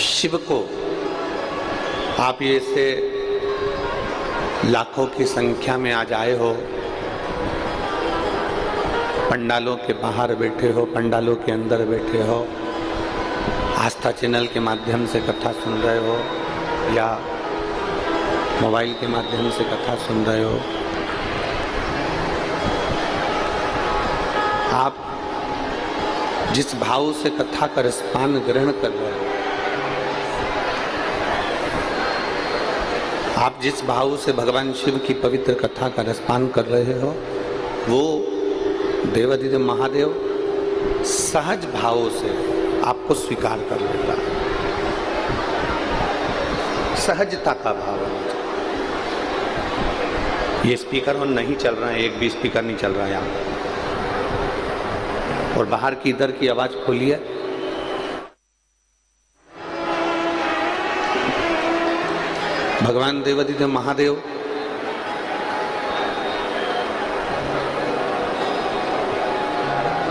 शिव को आप ये से लाखों की संख्या में आज आए हो, पंडालों के बाहर बैठे हो, पंडालों के अंदर बैठे हो, आस्था चैनल के माध्यम से कथा सुन रहे हो या मोबाइल के माध्यम से कथा सुन रहे हो, आप जिस भाव से कथा का रसपान ग्रहण कर रहे हो, आप जिस भाव से भगवान शिव की पवित्र कथा का रसपान कर रहे हो, वो देवाधिदेव महादेव सहज भाव से आपको स्वीकार कर लेगा। सहजता का भाव है। ये स्पीकर ऑन नहीं चल रहा है, एक भी स्पीकर नहीं चल रहा है यहाँ, और बाहर की इधर की आवाज खोलिए। भगवान देवाधिदेव महादेव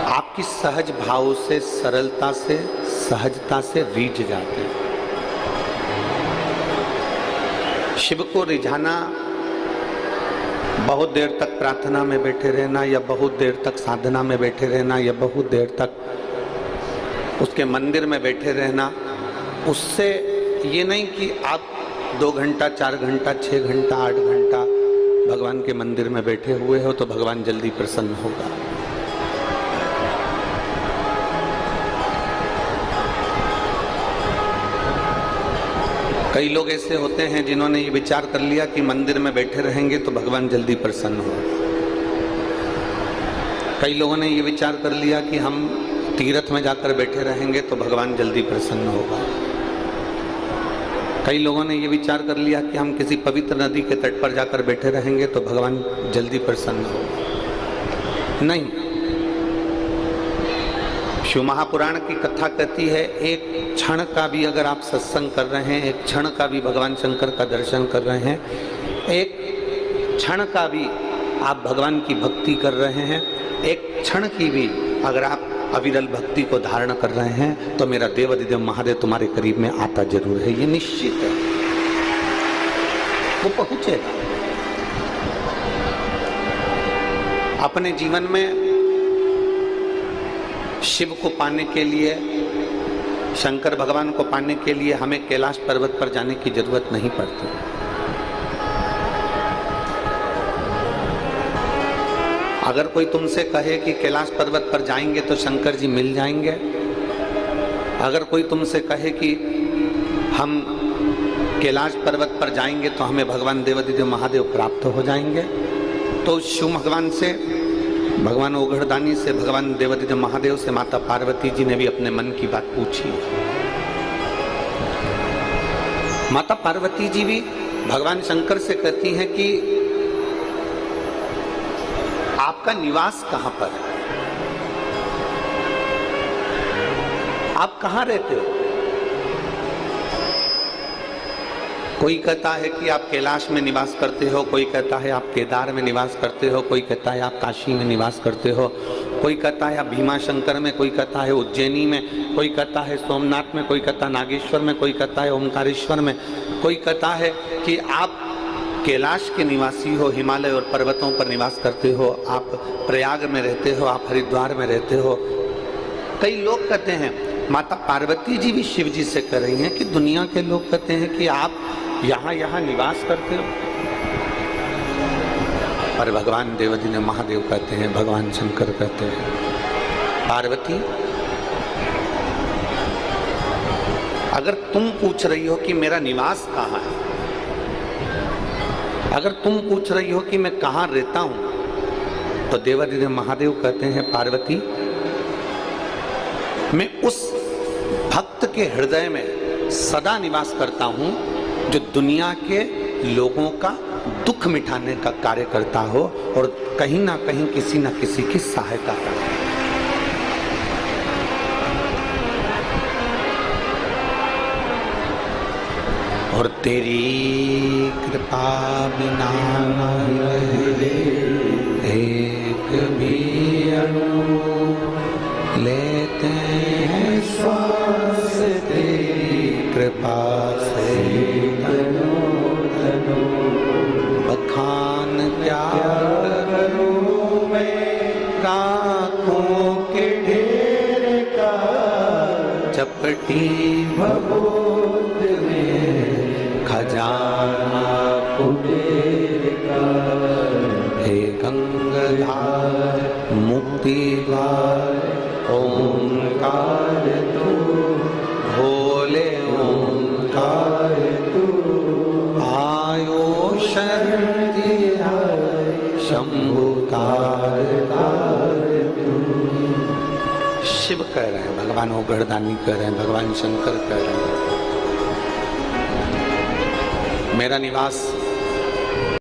आपकी सहज भाव से, सरलता से, सहजता से रीझ जाते हैं। शिव को रिझाना, बहुत देर तक प्रार्थना में बैठे रहना या बहुत देर तक साधना में बैठे रहना या बहुत देर तक उसके मंदिर में बैठे रहना, उससे ये नहीं कि आप 2 घंटा, 4 घंटा, 6 घंटा, 8 घंटा भगवान के मंदिर में बैठे हुए हो तो भगवान जल्दी प्रसन्न होगा। कई लोग ऐसे होते हैं जिन्होंने ये विचार कर लिया कि मंदिर में बैठे रहेंगे तो भगवान जल्दी प्रसन्न हो। कई लोगों ने ये विचार कर लिया कि हम तीर्थ में जाकर बैठे रहेंगे तो भगवान जल्दी प्रसन्न होगा। कई लोगों ने ये विचार कर लिया कि हम किसी पवित्र नदी के तट पर जाकर बैठे रहेंगे तो भगवान जल्दी प्रसन्न होगा। नहीं, शिव महापुराण की कथा कहती है, एक क्षण का भी अगर आप सत्संग कर रहे हैं, एक क्षण का भी भगवान शंकर का दर्शन कर रहे हैं, एक क्षण का भी आप भगवान की भक्ति कर रहे हैं, एक क्षण की भी अगर आप अविरल भक्ति को धारण कर रहे हैं तो मेरा देवाधिदेव महादेव तुम्हारे करीब में आता जरूर है। ये निश्चित है, वो पहुंचेगा। अपने जीवन में शिव को पाने के लिए, शंकर भगवान को पाने के लिए हमें कैलाश पर्वत पर जाने की जरूरत नहीं पड़ती। अगर कोई तुमसे कहे कि कैलाश पर्वत पर जाएंगे तो शंकर जी मिल जाएंगे, अगर कोई तुमसे कहे कि हम कैलाश पर्वत पर जाएंगे तो हमें भगवान देवाधिदेव महादेव प्राप्त हो जाएंगे, तो शिव भगवान से, भगवान ओघड़दानी से, भगवान देवाधिदेव महादेव से माता पार्वती जी ने भी अपने मन की बात पूछी। माता पार्वती जी भी भगवान शंकर से कहती हैं कि आपका निवास कहां पर है, आप कहां रहते हो। कोई कहता है कि आप कैलाश में निवास करते हो, कोई कहता है आप केदार में निवास करते हो, कोई कहता है आप काशी में निवास करते हो, कोई कहता है आप भीमा शंकर में, कोई कहता है उज्जैनी में, कोई कहता है सोमनाथ में, कोई कहता है नागेश्वर में, कोई कहता है ओमकारेश्वर में, कोई कहता है कि आप कैलाश के निवासी हो, हिमालय और पर्वतों पर निवास करते हो, आप प्रयाग में रहते हो, आप हरिद्वार में रहते हो। कई लोग कहते हैं, माता पार्वती जी भी शिव जी से कह रही हैं कि दुनिया के लोग कहते हैं कि आप यहाँ निवास करते हो, पर भगवान देवाधिदेव महादेव कहते हैं, भगवान शंकर कहते हैं, पार्वती अगर तुम पूछ रही हो कि मेरा निवास कहाँ है, अगर तुम पूछ रही हो कि मैं कहाँ रहता हूं, तो देवाधिदेव महादेव कहते हैं, पार्वती मैं उस भक्त के हृदय में सदा निवास करता हूं जो दुनिया के लोगों का दुख मिटाने का कार्य करता हो और कहीं ना कहीं किसी ना किसी की सहायता करता हो। और तेरी कृपा बिना एक भी अणु लेते हैं श्वास तेरी कृपा राखों के ढेर का, चपटी भभूत में खजाना कुबेर का। हे गंगाधार मुक्ति द्वार ओंकार तू, भोले ओंकार तू। आयो शरण दिया शंभु तार तार तू। शिव कह रहे हैं, भगवान ओगरदानी कह रहे हैं, भगवान शंकर कह रहे हैं। मेरा निवास